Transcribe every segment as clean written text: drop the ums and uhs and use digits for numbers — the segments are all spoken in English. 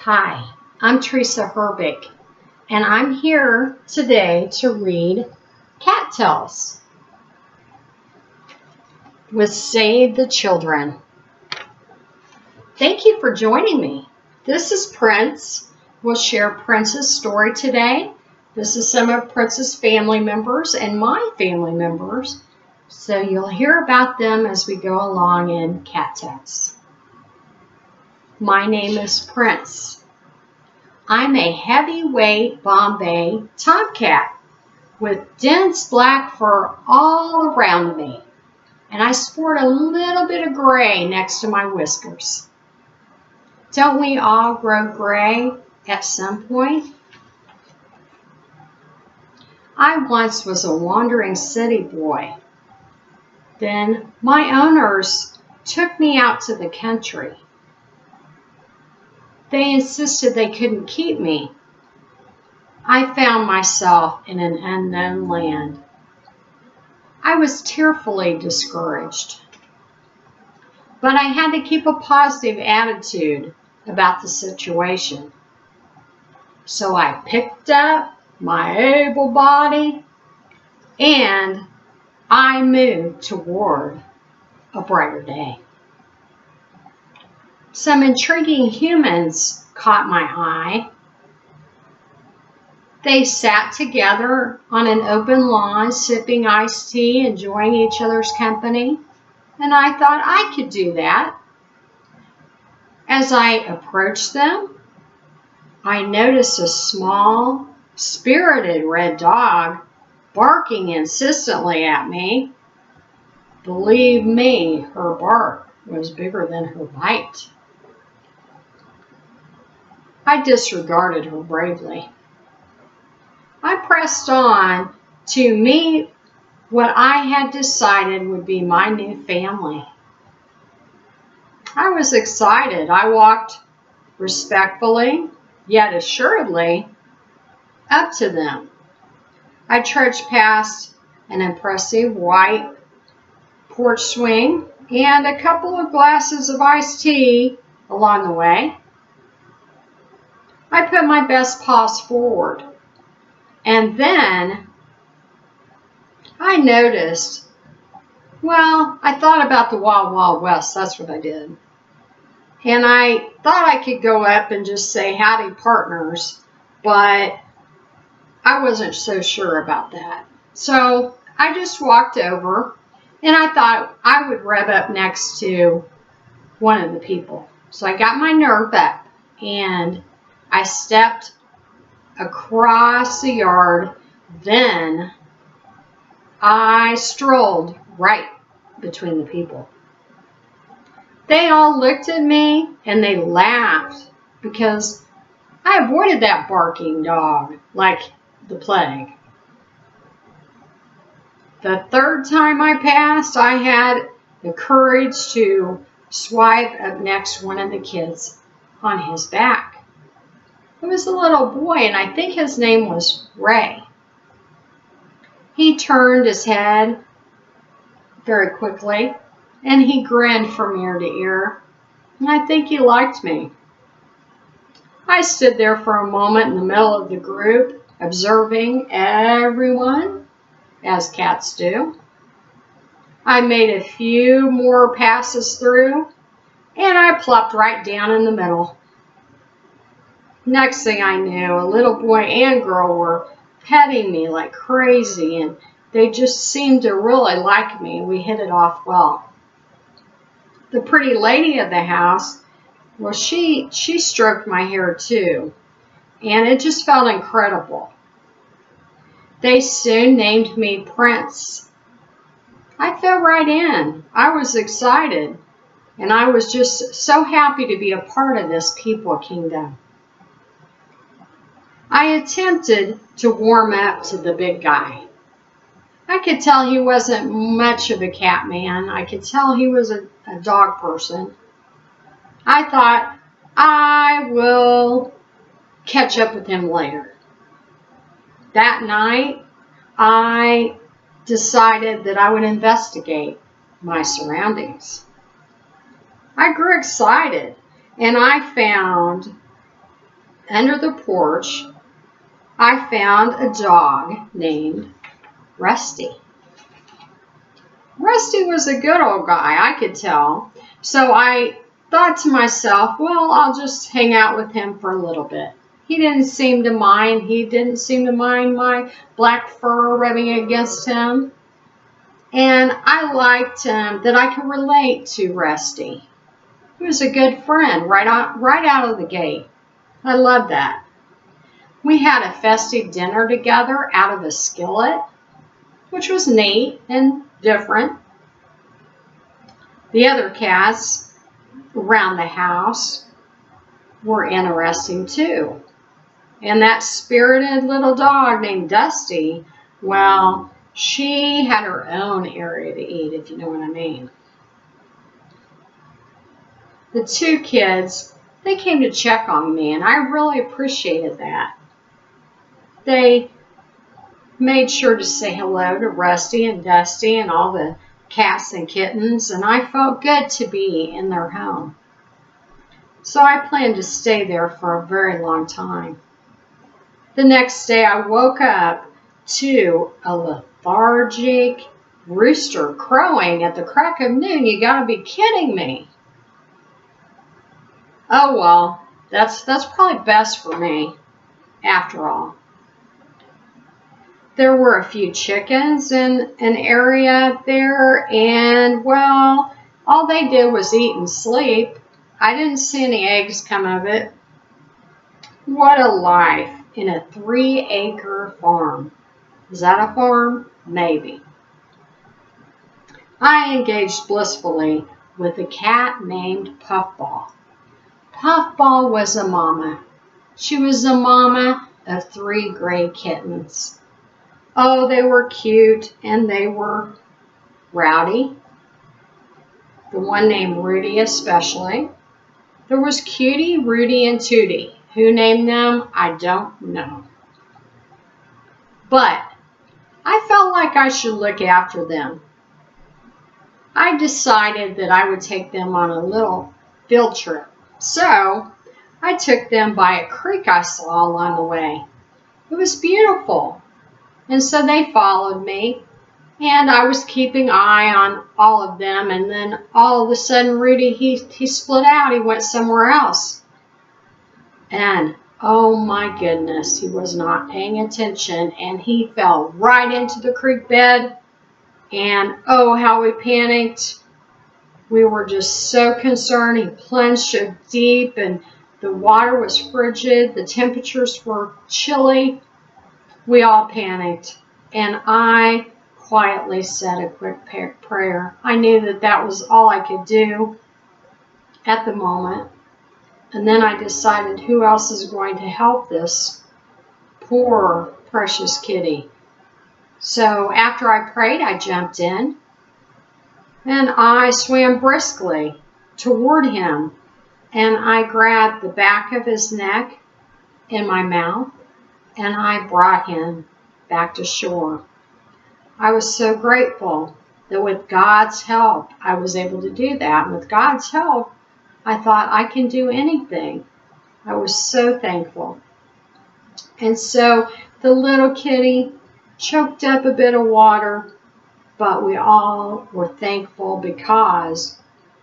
Hi, I'm Teresa Herbeck, and I'm here today to read Cat Tales with Save the Children. Thank you for joining me. This is Prince. We'll share Prince's story today. This is some of Prince's family members and my family members, so you'll hear about them as we go along in Cat Tales. My name is Prince. I'm a heavyweight Bombay tomcat with dense black fur all around me, and I sport a little bit of gray next to my whiskers. Don't we all grow gray at some point? I once was a wandering city boy. Then my owners took me out to the country. They insisted they couldn't keep me. I found myself in an unknown land. I was tearfully discouraged, but I had to keep a positive attitude about the situation. So I picked up my able body and I moved toward a brighter day. Some intriguing humans caught my eye. They sat together on an open lawn, sipping iced tea, enjoying each other's company, and I thought I could do that. As I approached them, I noticed a small, spirited red dog barking insistently at me. Believe me, her bark was bigger than her bite. I disregarded her bravely. I pressed on to meet what I had decided would be my new family. I was excited. I walked respectfully, yet assuredly, up to them. I trudged past an impressive white porch swing and a couple of glasses of iced tea along the way. I put my best paws forward, and then I noticed, I thought about the Wild Wild West, that's what I did. And I thought I could go up and just say, howdy partners, but I wasn't so sure about that. So I just walked over, and I thought I would rev up next to one of the people. So I got my nerve up, and I stepped across the yard. Then I strolled right between the people. They all looked at me and they laughed because I avoided that barking dog like the plague. The third time I passed, I had the courage to swipe up next one of the kids on his back. It was a little boy, and I think his name was Ray. He turned his head very quickly, and he grinned from ear to ear, and I think he liked me. I stood there for a moment in the middle of the group, observing everyone, as cats do. I made a few more passes through, and I plopped right down in the middle. Next thing I knew, a little boy and girl were petting me like crazy, and they just seemed to really like me. We hit it off well. The pretty lady of the house, she stroked my hair too, and it just felt incredible. They soon named me Prince. I fell right in. I was excited, and I was just so happy to be a part of this people kingdom. I attempted to warm up to the big guy. I could tell he wasn't much of a cat man. I could tell he was a dog person. I thought, I will catch up with him later. That night, I decided that I would investigate my surroundings. I grew excited, and I found under the porch, I found a dog named Rusty. Rusty was a good old guy, I could tell. So I thought to myself, well, I'll just hang out with him for a little bit. He didn't seem to mind. He didn't seem to mind my black fur rubbing against him. And I liked that I could relate to Rusty. He was a good friend right out of the gate. I loved that. We had a festive dinner together out of a skillet, which was neat and different. The other cats around the house were interesting too. And that spirited little dog named Dusty, well, she had her own area to eat, if you know what I mean. The two kids, they came to check on me, and I really appreciated that. They made sure to say hello to Rusty and Dusty and all the cats and kittens, and I felt good to be in their home. So I planned to stay there for a very long time. The next day I woke up to a lethargic rooster crowing at the crack of noon. You gotta be kidding me. Oh well, that's probably best for me, after all. There were a few chickens in an area there, and well, all they did was eat and sleep. I didn't see any eggs come of it. What a life in a 3-acre farm. Is that a farm? Maybe. I engaged blissfully with a cat named Puffball. Puffball was a mama. She was the mama of 3 gray kittens. Oh, they were cute and they were rowdy. The one named Rudy especially. There was Cutie, Rudy, and Tootie. Who named them? I don't know. But I felt like I should look after them. I decided that I would take them on a little field trip. So I took them by a creek I saw along the way. It was beautiful. And so they followed me. And I was keeping eye on all of them. And then all of a sudden, Rudy, he split out. He went somewhere else. And oh my goodness, he was not paying attention. And he fell right into the creek bed. And oh, how we panicked. We were just so concerned. He plunged so deep and the water was frigid. The temperatures were chilly. We all panicked. And I quietly said a quick prayer. I knew that that was all I could do at the moment. And then I decided who else is going to help this poor, precious kitty. So after I prayed, I jumped in and I swam briskly toward him. And I grabbed the back of his neck in my mouth and I brought him back to shore. I was so grateful that with God's help, I was able to do that. And with God's help, I thought I can do anything. I was so thankful. And so the little kitty choked up a bit of water, but we all were thankful because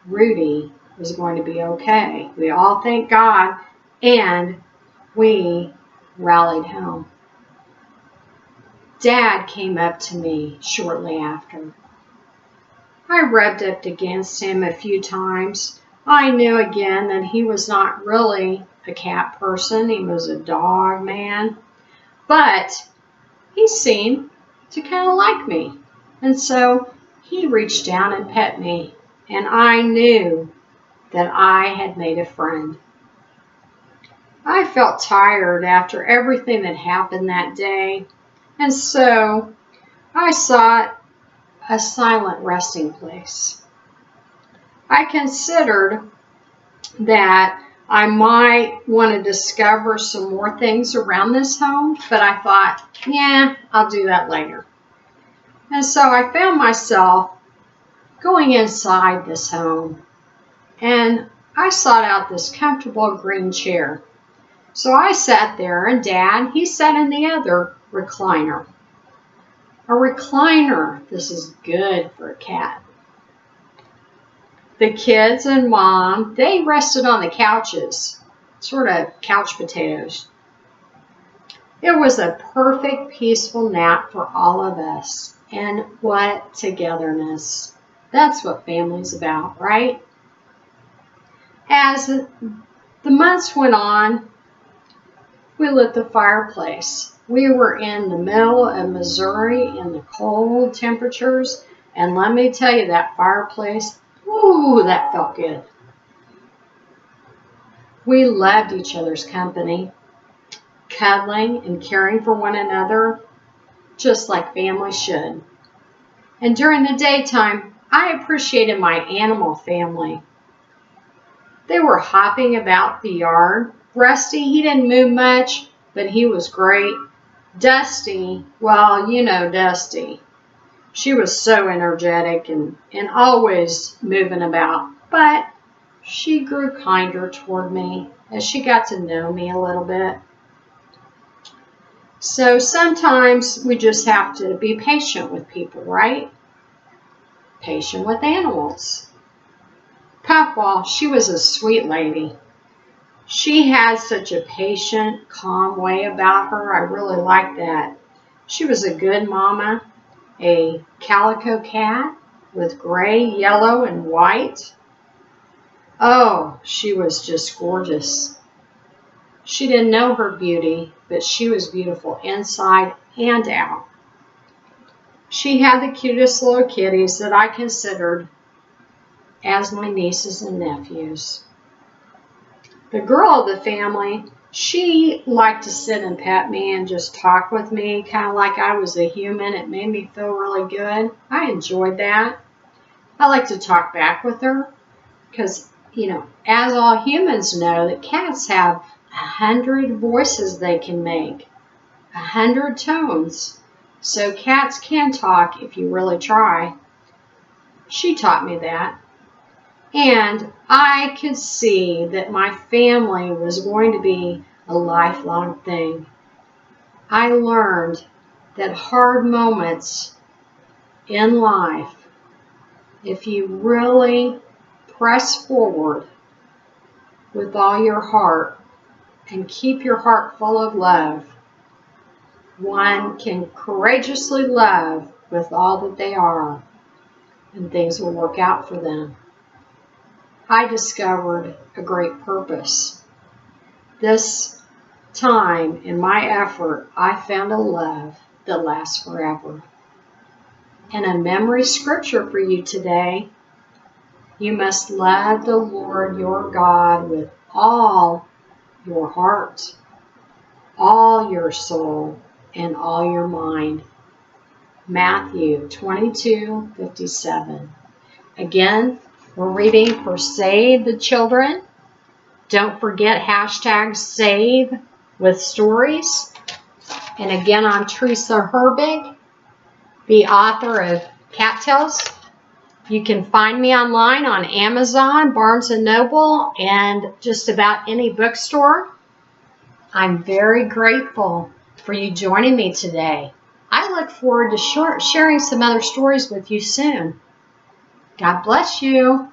Rudy was going to be okay. We all thanked God, and we rallied home. Dad came up to me shortly after. I rubbed up against him a few times. I knew again that he was not really a cat person. He was a dog man. But he seemed to kind of like me. And so he reached down and pet me. And I knew that I had made a friend. I felt tired after everything that happened that day. And so I sought a silent resting place. I considered that I might want to discover some more things around this home, but I thought, yeah, I'll do that later. And so I found myself going inside this home, and I sought out this comfortable green chair. So I sat there, and Dad, he sat in the other recliner. A recliner. This is good for a cat. The kids and Mom, they rested on the couches, sort of couch potatoes. It was a perfect, peaceful nap for all of us. And what togetherness. That's what family's about, right? As the months went on, we lit the fireplace. We were in the middle of Missouri in the cold temperatures, and let me tell you, that fireplace, ooh, that felt good. We loved each other's company, cuddling and caring for one another, just like family should. And during the daytime, I appreciated my animal family. They were hopping about the yard. Rusty, he didn't move much, but he was great. Dusty, well, you know Dusty. She was so energetic and always moving about, but she grew kinder toward me as she got to know me a little bit. So sometimes we just have to be patient with people, right? Patient with animals. Puffball, she was a sweet lady. She had such a patient, calm way about her. I really liked that. She was a good mama, a calico cat with gray, yellow, and white. Oh, she was just gorgeous. She didn't know her beauty, but she was beautiful inside and out. She had the cutest little kitties that I considered as my nieces and nephews. The girl of the family, she liked to sit and pet me and just talk with me, kind of like I was a human. It made me feel really good. I enjoyed that. I like to talk back with her because, as all humans know, that cats have 100 voices they can make, 100 tones. So cats can talk if you really try. She taught me that. And I could see that my family was going to be a lifelong thing. I learned that hard moments in life, if you really press forward with all your heart and keep your heart full of love, one can courageously love with all that they are, and things will work out for them. I discovered a great purpose. This time, in my effort, I found a love that lasts forever. And a memory scripture for you today: you must love the Lord your God with all your heart, all your soul, and all your mind. Matthew 22:57. Again, we're reading for Save the Children. Don't forget #SaveWithStories. And again, I'm Teresa Herbig, the author of Cat Tales. You can find me online on Amazon, Barnes & Noble, and just about any bookstore. I'm very grateful for you joining me today. I look forward to sharing some other stories with you soon. God bless you.